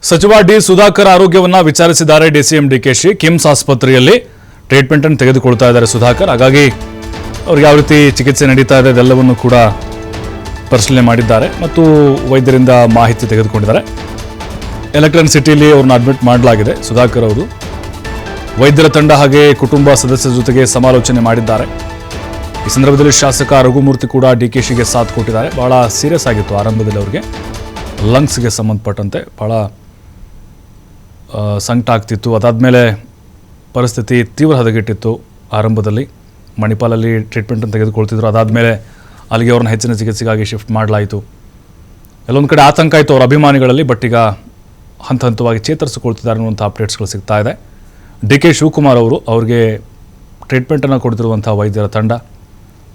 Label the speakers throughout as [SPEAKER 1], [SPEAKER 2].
[SPEAKER 1] ಸಚಿವ ಡಿ ಸುಧಾಕರ್ ಆರೋಗ್ಯವನ್ನ ವಿಚಾರಿಸಿದ್ದಾರೆ ಡಿಸಿಎಂ ಡಿಕೆಶಿ. ಕಿಮ್ಸ್ ಆಸ್ಪತ್ರೆಯಲ್ಲಿ ಟ್ರೀಟ್ಮೆಂಟ್ ಅನ್ನು ತೆಗೆದುಕೊಳ್ತಾ ಇದ್ದಾರೆ ಸುಧಾಕರ್. ಹಾಗಾಗಿ ಅವ್ರಿಗೆ ಯಾವ ರೀತಿ ಚಿಕಿತ್ಸೆ ನಡೀತಾ ಇದೆ ಅದೆಲ್ಲವನ್ನು ಕೂಡ ಪರಿಶೀಲನೆ ಮಾಡಿದ್ದಾರೆ ಮತ್ತು ವೈದ್ಯರಿಂದ ಮಾಹಿತಿ ತೆಗೆದುಕೊಂಡಿದ್ದಾರೆ. ಎಲೆಕ್ಟ್ರಾನಿಕ್ ಸಿಟಿಯಲ್ಲಿ ಅವ್ರನ್ನ ಅಡ್ಮಿಟ್ ಮಾಡಲಾಗಿದೆ. ಸುಧಾಕರ್ ಅವರು ವೈದ್ಯರ ತಂಡ ಹಾಗೆ ಕುಟುಂಬ ಸದಸ್ಯರ ಜೊತೆಗೆ ಸಮಾಲೋಚನೆ ಮಾಡಿದ್ದಾರೆ. ಈ ಸಂದರ್ಭದಲ್ಲಿ ಶಾಸಕ ರಘುಮೂರ್ತಿ ಕೂಡ ಡಿಕೆಶಿಗೆ ಸಾಥ್ ಕೊಟ್ಟಿದ್ದಾರೆ. ಬಹಳ ಸೀರಿಯಸ್ ಆಗಿತ್ತು ಆರಂಭದಲ್ಲಿ ಅವರಿಗೆ ಲಂಗ್ಸ್ಗೆ ಸಂಬಂಧಪಟ್ಟಂತೆ ಭಾಳ ಸಂಕಟ ಆಗ್ತಿತ್ತು. ಅದಾದಮೇಲೆ ಪರಿಸ್ಥಿತಿ ತೀವ್ರ ಹದಗೆಟ್ಟಿತ್ತು. ಆರಂಭದಲ್ಲಿ ಮಣಿಪಾಲಲ್ಲಿ ಟ್ರೀಟ್ಮೆಂಟನ್ನು ತೆಗೆದುಕೊಳ್ತಿದ್ರು. ಅದಾದಮೇಲೆ ಅಲ್ಲಿಗೆ ಅವ್ರನ್ನ ಹೆಚ್ಚಿನ ಚಿಕಿತ್ಸೆಗಾಗಿ ಶಿಫ್ಟ್ ಮಾಡಲಾಯಿತು. ಎಲ್ಲೊಂದು ಕಡೆ ಆತಂಕ ಇತ್ತು ಅವರ ಅಭಿಮಾನಿಗಳಲ್ಲಿ. ಬಟ್ ಈಗ ಹಂತ ಹಂತವಾಗಿ ಚೇತರಿಸಿಕೊಳ್ತಿದ್ದಾರೆ ಅನ್ನುವಂಥ ಅಪ್ಡೇಟ್ಸ್ಗಳು ಸಿಗ್ತಾ ಇದೆ. ಡಿ.ಕೆ. ಶಿವಕುಮಾರ್ ಅವರು ಅವ್ರಿಗೆ ಟ್ರೀಟ್ಮೆಂಟನ್ನು ಕೊಡ್ತಿರುವಂಥ ವೈದ್ಯರ ತಂಡ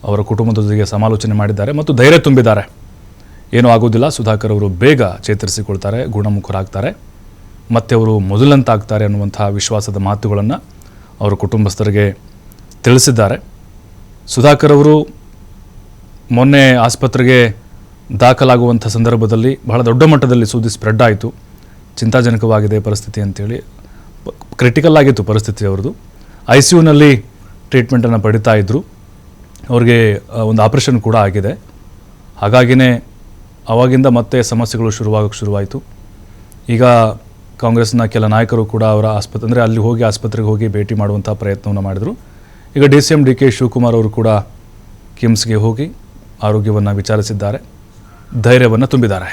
[SPEAKER 1] ಅವರ ಕುಟುಂಬದ ಜೊತೆಗೆ ಸಮಾಲೋಚನೆ ಮಾಡಿದ್ದಾರೆ ಮತ್ತು ಧೈರ್ಯ ತುಂಬಿದ್ದಾರೆ. ಏನೂ ಆಗೋದಿಲ್ಲ, ಸುಧಾಕರ್ ಅವರು ಬೇಗ ಚೇತರಿಸಿಕೊಳ್ತಾರೆ, ಗುಣಮುಖರಾಗ್ತಾರೆ, ಮತ್ತೆ ಅವರು ಮೊದಲಂತಾಗ್ತಾರೆ ಅನ್ನುವಂಥ ವಿಶ್ವಾಸದ ಮಾತುಗಳನ್ನು ಅವರ ಕುಟುಂಬಸ್ಥರಿಗೆ ತಿಳಿಸಿದ್ದಾರೆ. ಸುಧಾಕರ್ ಅವರು ಮೊನ್ನೆ ಆಸ್ಪತ್ರೆಗೆ ದಾಖಲಾಗುವಂಥ ಸಂದರ್ಭದಲ್ಲಿ ಬಹಳ ದೊಡ್ಡ ಮಟ್ಟದಲ್ಲಿ ಸುದ್ದಿ ಸ್ಪ್ರೆಡ್ ಆಯಿತು. ಚಿಂತಾಜನಕವಾಗಿದೆ ಪರಿಸ್ಥಿತಿ ಅಂತೇಳಿ. ಕ್ರಿಟಿಕಲ್ ಆಗಿತ್ತು ಪರಿಸ್ಥಿತಿ ಅವ್ರದ್ದು. ICUನಲ್ಲಿ ಟ್ರೀಟ್ಮೆಂಟನ್ನು ಪಡಿತಾ ಇದ್ದರು. ಅವ್ರಿಗೆ ಒಂದು ಆಪರೇಷನ್ ಕೂಡ ಆಗಿದೆ. ಹಾಗಾಗಿನೇ ಅವಾಗಿಂದ ಮತ್ತೆ ಸಮಸ್ಯೆಗಳು ಶುರುವಾಯಿತು. ಈಗ ಕಾಂಗ್ರೆಸ್ನ ಕೆಲ ನಾಯಕರು ಕೂಡ ಅವರ ಅಲ್ಲಿ ಹೋಗಿ ಆಸ್ಪತ್ರೆಗೆ ಹೋಗಿ ಭೇಟಿ ಮಾಡುವಂಥ ಪ್ರಯತ್ನವನ್ನು ಮಾಡಿದರು. ಈಗ ಡಿಸಿಎಂ ಡಿ.ಕೆ. ಶಿವಕುಮಾರ್ ಅವರು ಕೂಡ ಕಿಮ್ಸ್ಗೆ ಹೋಗಿ ಆರೋಗ್ಯವನ್ನು ವಿಚಾರಿಸಿದ್ದಾರೆ, ಧೈರ್ಯವನ್ನು ತುಂಬಿದ್ದಾರೆ.